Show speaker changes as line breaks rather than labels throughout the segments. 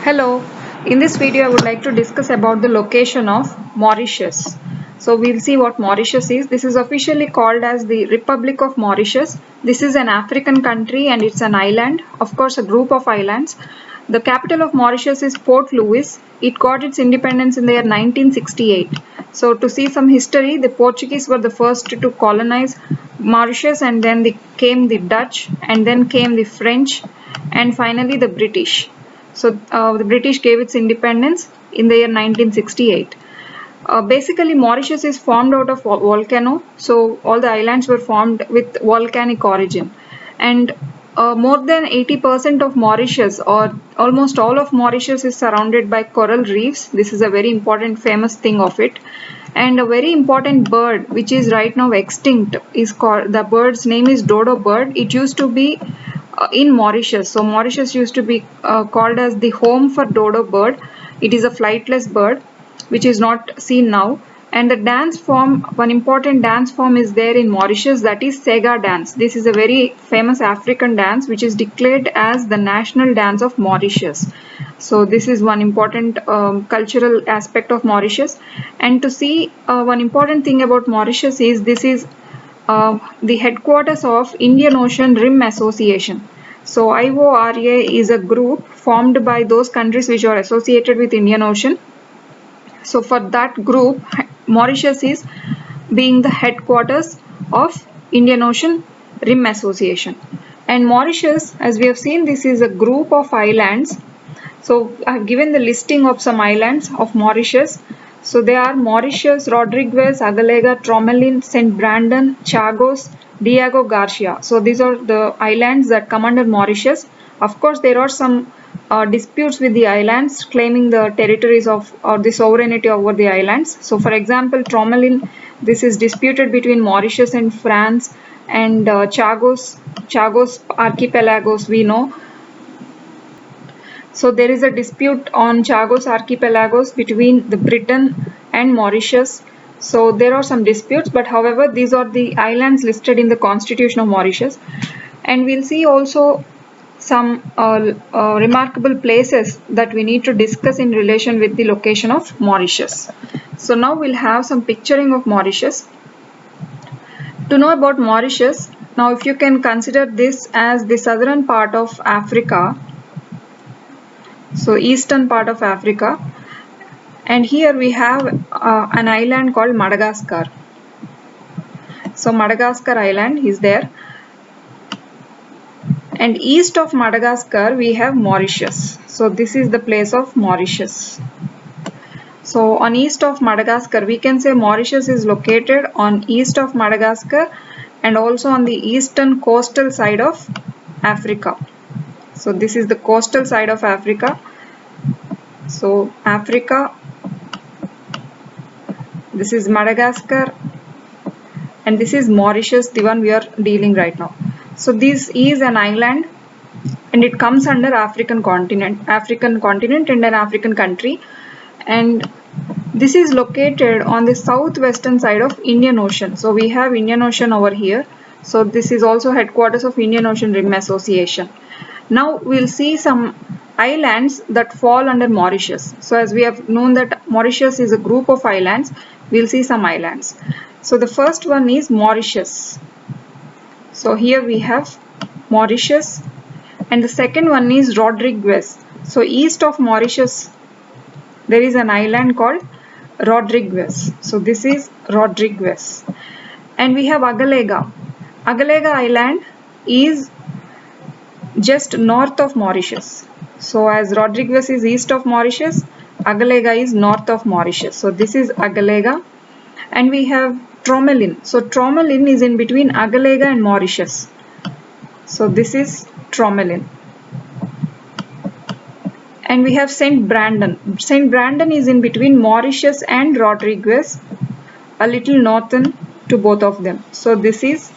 Hello, in this video I would like to discuss about the location of Mauritius. So we'll see what Mauritius is. This is officially called as the Republic of Mauritius. This is an African country and it's an island, of course a group of islands. The capital of Mauritius is Port Louis. It got its independence in the year 1968. So to see some history, the Portuguese were the first to colonize Mauritius, and then came the Dutch, and then came the French, and finally the British. So the British gave its independence in the year 1968. Basically, Mauritius is formed out of volcano. So all the islands were formed with volcanic origin, and more than 80% of Mauritius, or almost all of Mauritius, is surrounded by coral reefs. This is a very important, famous thing of it. And a very important bird, which is right now extinct, is called, the bird's name is dodo bird. It used to be in Mauritius. So Mauritius used to be called as the home for dodo bird. It is a flightless bird which is not seen now. And the dance form, one important dance form is there in Mauritius, that is Sega dance. This is a very famous African dance which is declared as the national dance of Mauritius. So this is one important cultural aspect of Mauritius. And to see one important thing about Mauritius is this is the headquarters of Indian Ocean Rim Association. So IORA is a group formed by those countries which are associated with Indian Ocean. So for that group, Mauritius is being the headquarters of Indian Ocean Rim Association. And Mauritius, as we have seen, this is a group of islands. So I have given the listing of some islands of Mauritius. So they are Mauritius, Rodriguez, Agalega, Tromelin, St. Brandon, Chagos, Diego Garcia. So these are the islands that come under Mauritius. Of course, there are some disputes with the islands claiming the territories of or the sovereignty over the islands. So for example, Tromelin, this is disputed between Mauritius and France, and Chagos archipelagos we know. So there is a dispute on Chagos archipelagos between the Britain and Mauritius. So there are some disputes, but however these are the islands listed in the Constitution of Mauritius. And we'll see also some remarkable places that we need to discuss in relation with the location of Mauritius. So now we'll have some picturing of Mauritius. To know about Mauritius, now if you can consider this as the southern part of Africa, so eastern part of Africa, and here we have an island called Madagascar. So Madagascar island is there, and east of Madagascar we have Mauritius. So this is the place of Mauritius. So on east of Madagascar, we can say Mauritius is located on east of Madagascar and also on the eastern coastal side of Africa. So this is the coastal side of Africa. So Africa, this is Madagascar, and this is Mauritius, the one we are dealing right now. So this is an island and it comes under African continent and an African country, and this is located on the southwestern side of Indian Ocean. So we have Indian Ocean over here. So this is also headquarters of Indian Ocean Rim Association. Now we'll see some islands that fall under Mauritius. So as we have known that Mauritius is a group of islands, we'll see some islands. So the first one is Mauritius. So here we have Mauritius, and the second one is Rodriguez. So east of Mauritius there is an island called Rodriguez. So this is Rodriguez. And we have Agalega. Agalega Island is just north of Mauritius. So as Rodriguez is east of Mauritius, Agalega is north of Mauritius. So this is Agalega. And we have Tromelin. So Tromelin is in between Agalega and Mauritius. So this is Tromelin. And we have St. Brandon. St. Brandon is in between Mauritius and Rodriguez, a little northern to both of them. So this is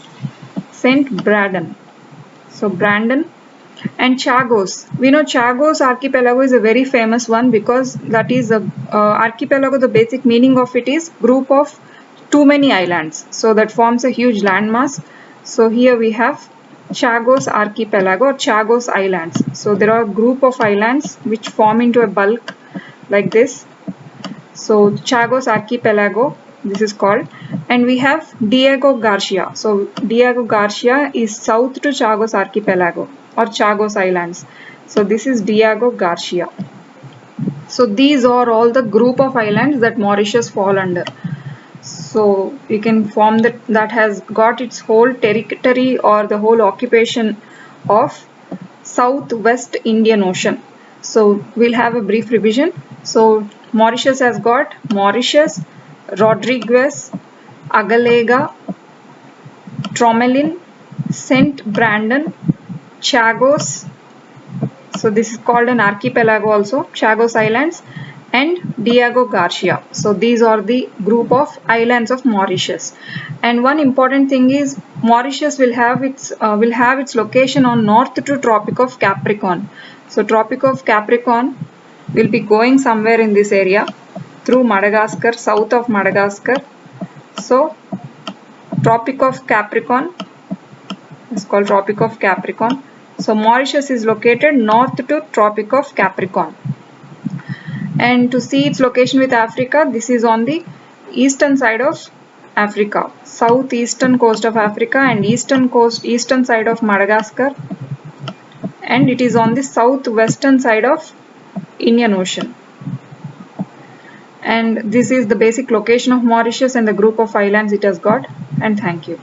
St. Brandon. So Brandon. And Chagos. We know Chagos archipelago is a very famous one because that is a archipelago. The basic meaning of it is group of too many islands. So that forms a huge landmass. So here we have Chagos Archipelago or Chagos Islands. So there are a group of islands which form into a bulk like this. So Chagos Archipelago, this is called, and we have Diego Garcia. So Diego Garcia is south to Chagos Archipelago or Chagos Islands. So this is Diego Garcia. So these are all the group of islands that Mauritius fall under. So you can form that has got its whole territory or the whole occupation of Southwest Indian Ocean. So we'll have a brief revision. So Mauritius has got Mauritius, Rodriguez, Agalega, Tromelin, Saint Brandon, Chagos. So this is called an archipelago also, Chagos Islands, and Diego Garcia. So these are the group of islands of Mauritius. And one important thing is Mauritius will have its location on north to Tropic of Capricorn. So Tropic of Capricorn will be going somewhere in this area through Madagascar, south of Madagascar. So Tropic of Capricorn is called Tropic of Capricorn. So Mauritius is located north to Tropic of Capricorn. And to see its location with Africa, this is on the eastern side of Africa, southeastern coast of Africa and eastern side of Madagascar, and it is on the southwestern side of Indian Ocean. And this is the basic location of Mauritius and the group of islands it has got. And thank you.